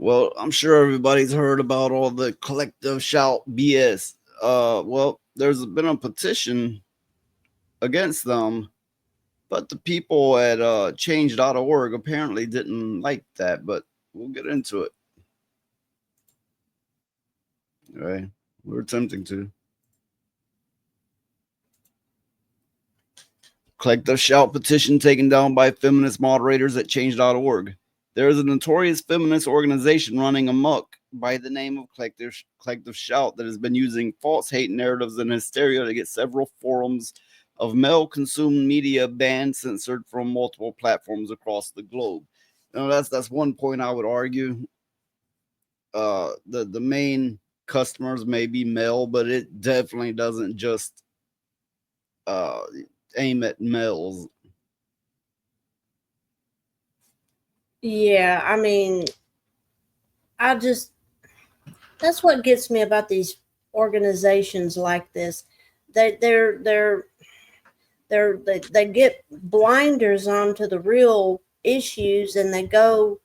Well, I'm sure everybody's heard about all the collective shout BS. Well, there's been a petition against them, but the people at change.org apparently didn't like that, but we'll get into it. All right. We're attempting to. Collective shout petition taken down by feminist moderators at change.org. There is a notorious feminist organization running amok by the name of Collective Shout that has been using false hate narratives and hysteria to get several forums of male-consumed media banned, censored from multiple platforms across the globe. That's one point I would argue. The main customers may be male, but it definitely doesn't just uh, aim at males. Yeah, I mean, that's what gets me about these organizations like this. They get blinders onto the real issues, and they go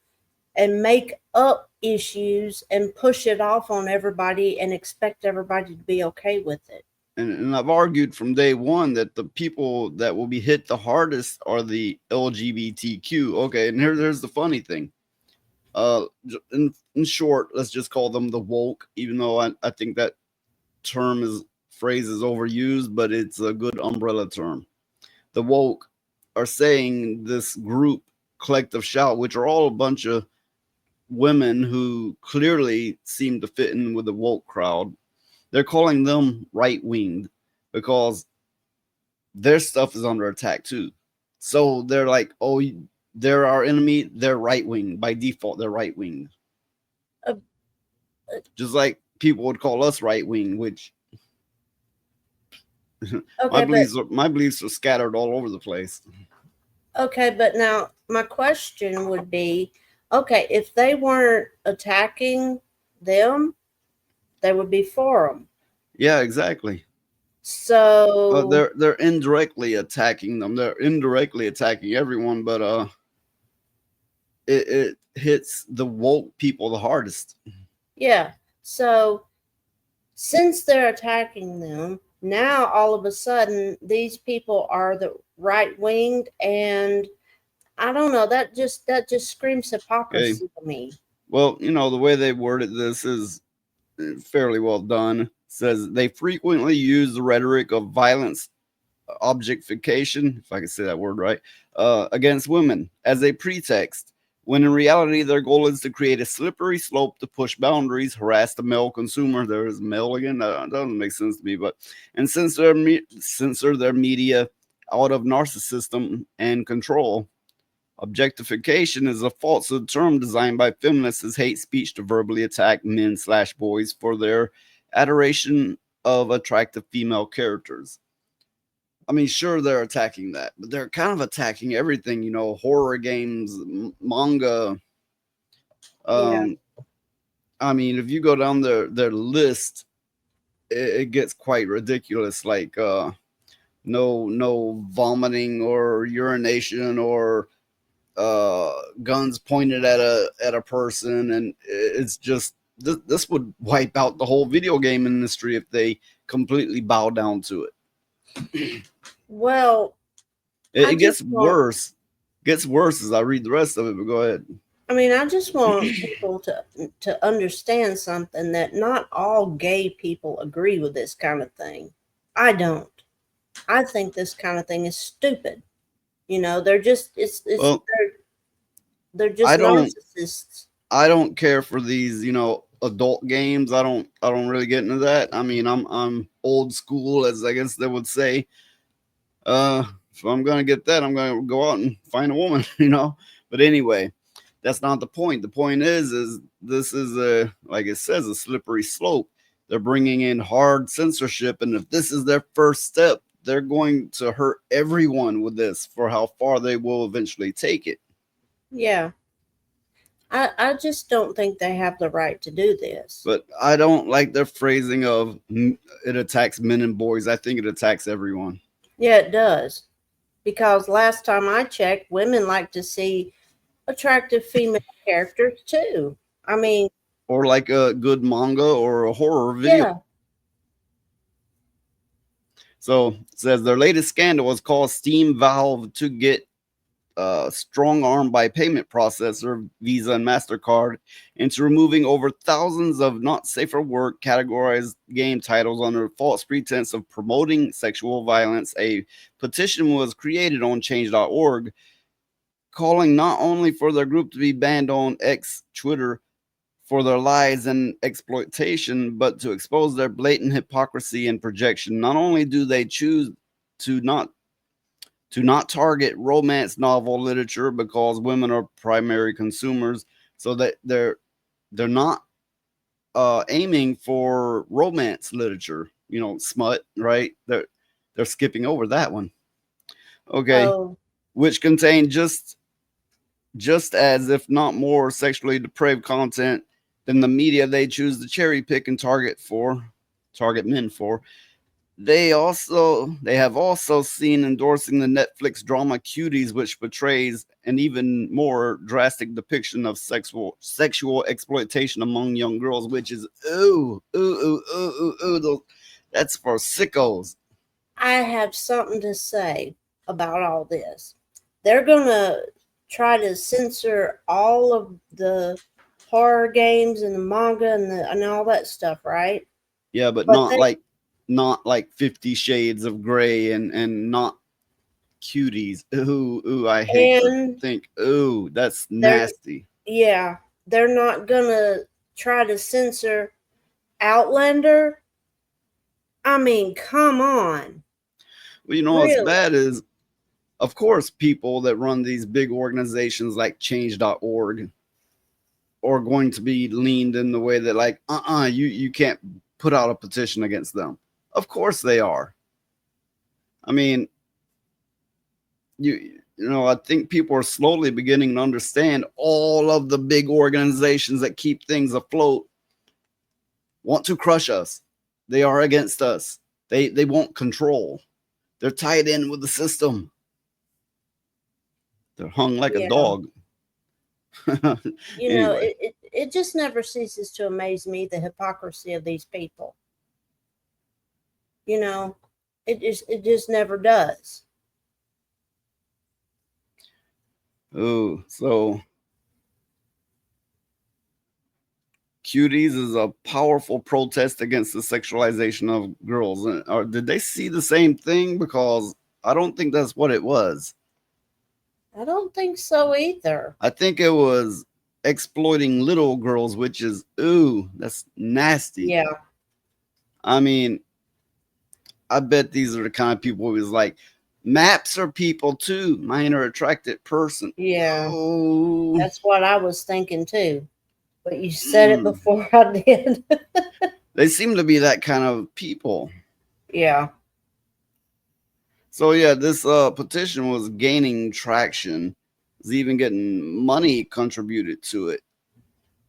and make up issues and push it off on everybody and expect everybody to be okay with it. And I've argued from day one that the people that will be hit the hardest are the LGBTQ. Okay, and here's the funny thing. In short, let's just call them the woke, even though I think that phrase is overused, but it's a good umbrella term. The woke are saying this group, Collective Shout, which are all a bunch of women who clearly seem to fit in with the woke crowd. They're calling them right winged because their stuff is under attack too. So they're like, oh, they're our enemy. They're right wing by default. They're right wing, Uh, just like people would call us right wing. Which okay, but my beliefs are scattered all over the place. but now my question would be, okay, if they weren't attacking them, they would be for them. Yeah, exactly. So They're indirectly attacking them. They're indirectly attacking everyone, but it hits the woke people the hardest. yeah, so since they're attacking them, now all of a sudden these people are the right winged, and I don't know, that just screams Okay. hypocrisy to me. Well, the way they worded this is fairly well done. It says they frequently use the rhetoric of violence objectification, if I can say that word right, against women as a pretext, when in reality their goal is to create a slippery slope to push boundaries, harass the male consumer. There is male again. That doesn't make sense to me, but and censor their media out of narcissism and control. Objectification is a falsehood term designed by feminists as hate speech to verbally attack men/boys for their adoration of attractive female characters. I mean, sure, they're attacking that, but they're kind of attacking everything, horror games, manga. Yeah. Um, I mean, if you go down their list, it gets quite ridiculous. Like, no vomiting or urination or guns pointed at a person, and it's just this would wipe out the whole video game industry if they completely bow down to it. Well, It I gets just want worse. Gets worse as I read the rest of it, but go ahead. I just want people to understand something, that not all gay people agree with this kind of thing. I don't. I think this kind of thing is stupid. They're just it's Well, they're I just don't narcissists. I don't care for these, adult games. I don't really get into that. I mean, I'm old school, as I guess they would say. If I'm gonna get that, I'm gonna go out and find a woman, But anyway, that's not the point. The point is this is like it says, a slippery slope. They're bringing in hard censorship, and if this is their first step, they're going to hurt everyone with this for how far they will eventually take it. Yeah. I just don't think they have the right to do this. But I don't like their phrasing of it attacks men and boys. I think it attacks everyone. Yeah, it does. Because last time I checked, women like to see attractive female characters too. I mean, or like a good manga or a horror video. yeah. So it says their latest scandal was called Steam Valve to get strong arm by payment processor Visa and MasterCard into removing over thousands of not safe for work categorized game titles under false pretense of promoting sexual violence. A petition was created on change.org calling not only for their group to be banned on X Twitter for their lies and exploitation, but to expose their blatant hypocrisy and projection. Not only do they choose to not target romance novel literature because women are primary consumers, so that they're not aiming for romance literature, smut, right? They're skipping over that one. Okay, Oh, which contain just as if not more sexually depraved content than the media they choose to cherry pick and target men for. They have also seen endorsing the Netflix drama Cuties, which portrays an even more drastic depiction of sexual exploitation among young girls, which is that's for sickos. I have something to say about all this. They're going to try to censor all of the horror games and the manga and all that stuff, right? Yeah, but But they not like 50 Shades of Grey and not Cuties. Ooh, I hate to and think. Ooh, that's they're nasty. yeah, they're not going to try to censor Outlander. I mean, come on. Well, what's Really? bad is, of course, people that run these big organizations like change.org are going to be leaned in the way that, like, you can't put out a petition against them. Of course they are. I mean, I think people are slowly beginning to understand all of the big organizations that keep things afloat want to crush us. They are against us. They want control. They're tied in with the system. They're hung like a Yeah. dog. You know, Anyway, it just never ceases to amaze me the hypocrisy of these people. You know, it just never does. so Cuties is a powerful protest against the sexualization of girls. Or did they see the same thing? Because I don't think that's what it was. I don't think so either. I think it was exploiting little girls, which is that's nasty. Yeah, I mean, I bet these are the kind of people who's like, maps are people too. Minor attracted person. yeah. Oh, That's what I was thinking too. But you said it mm. before I did. They seem to be that kind of people. Yeah, So yeah, this petition was gaining traction. Was even getting money contributed to it,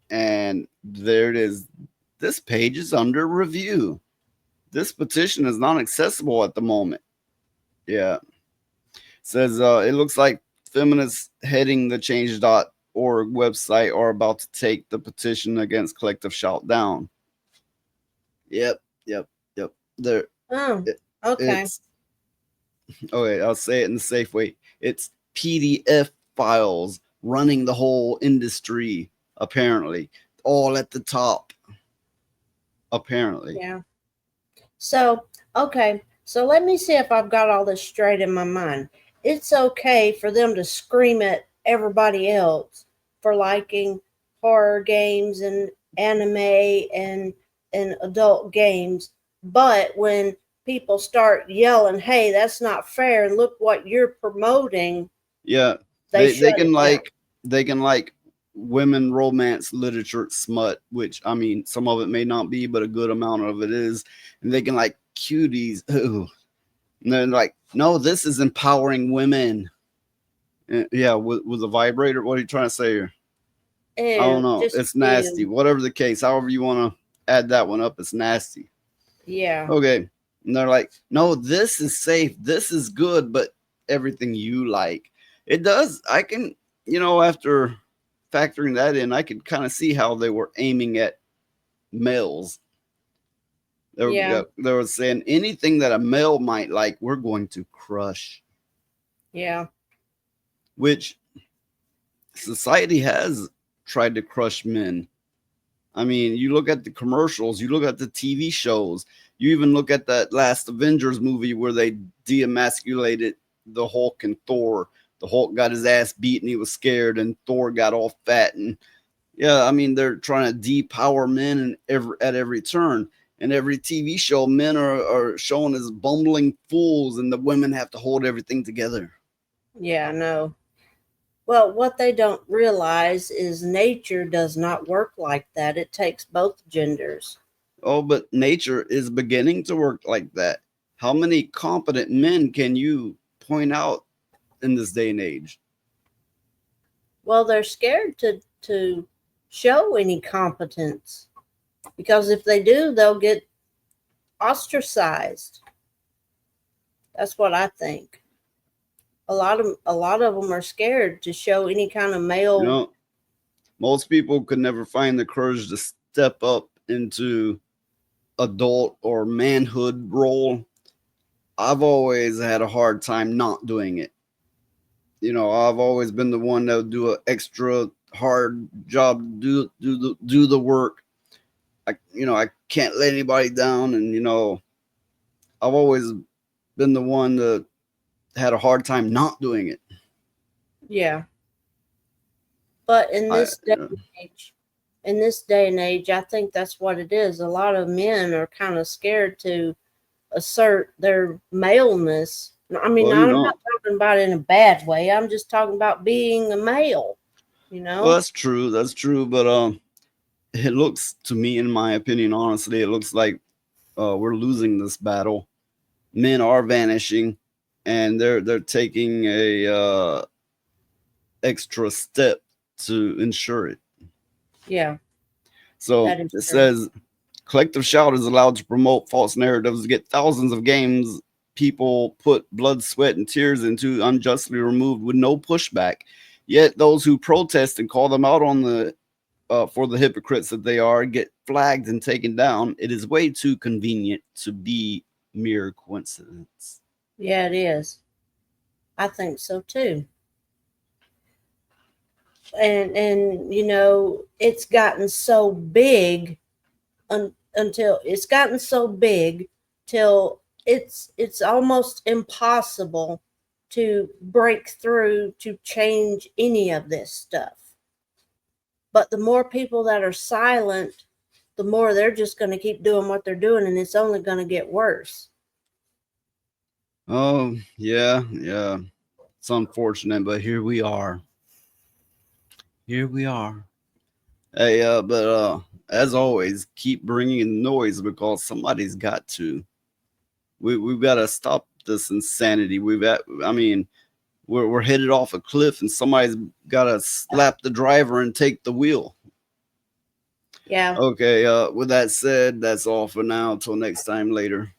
and there it is. This page is under review. This petition is not accessible at the moment. Yeah, says it looks like feminists heading the change.org website are about to take the petition against collective shout down. Yep, yep, yep. There, oh, it, okay. it's okay. I'll say it in the safe way. It's PDF files running the whole industry. Apparently, all at the top. Apparently, Yeah. So, okay. So let me see if I've got all this straight in my mind. It's okay for them to scream at everybody else for liking horror games and anime and adult games, but when people start yelling, "Hey, that's not fair," and look what you're promoting, yeah. they They shut can it down. like women romance literature smut, which I mean, some of it may not be, but a good amount of it is. And they can like cuties. Ooh. And they're like, no, this is empowering women. Yeah, with a vibrator. What are you trying to say here? I don't And know. just It's nasty. ew. Whatever the case, however you want to add that one up, it's nasty. Yeah. Okay. And they're like, no, this is safe. This is good, but everything you like. It does. I can, after factoring that in, I could kind of see how they were aiming at males. Yeah. They were saying anything that a male might like, we're going to crush, Yeah. which society has tried to crush men. I mean, you look at the commercials, you look at the TV shows, you even look at that last Avengers movie where they demasculated the Hulk and Thor. The Hulk got his ass beat and he was scared, and Thor got all fat. And yeah, I mean, they're trying to depower men at every turn. And every TV show, men are shown as bumbling fools, and the women have to hold everything together. Yeah, no. Well, what they don't realize is nature does not work like that. It takes both genders. Oh, but nature is beginning to work like that. How many competent men can you point out in this day and age? Well, they're scared to show any competence because if they do, they'll get ostracized. That's what I think. A lot of them are scared to show any kind of You male. know, most people could never find the courage to step up into adult or manhood role. I've always had a hard time not doing it. I've always been the one that would do an extra hard job, do the work. I can't let anybody down, and I've always been the one that had a hard time not doing it. Yeah. But I age, in this day and age, I think that's what it is. A lot of men are kind of scared to assert their maleness. I mean, well, I'm not talking about it in a bad way. I'm just talking about being a male, you well, know? that's true. That's true. But it looks to me, in my opinion, honestly, it looks like we're losing this battle. Men are vanishing, and they're taking a extra step to ensure it. Yeah, So that is it true. says collective shout is allowed to promote false narratives to get thousands of games people put blood, sweat, and tears into unjustly removed with no pushback. Yet those who protest and call them out on the for the hypocrites that they are get flagged and taken down. It is way too convenient to be mere coincidence. Yeah, it is. I think so too. And it's gotten so big until it's gotten so big till it's almost impossible to break through to change any of this stuff. But the more people that are silent, the more they're just going to keep doing what they're doing, and it's only going to get worse. Oh yeah, yeah. It's unfortunate, but here we are. Here we are. Hey, but as always, keep bringing in noise because somebody's got to. We've got to stop this insanity. I mean, we're headed off a cliff, and somebody's got to slap the driver and take the wheel. Yeah. Okay. With that said, that's all for now. Until next time. Later.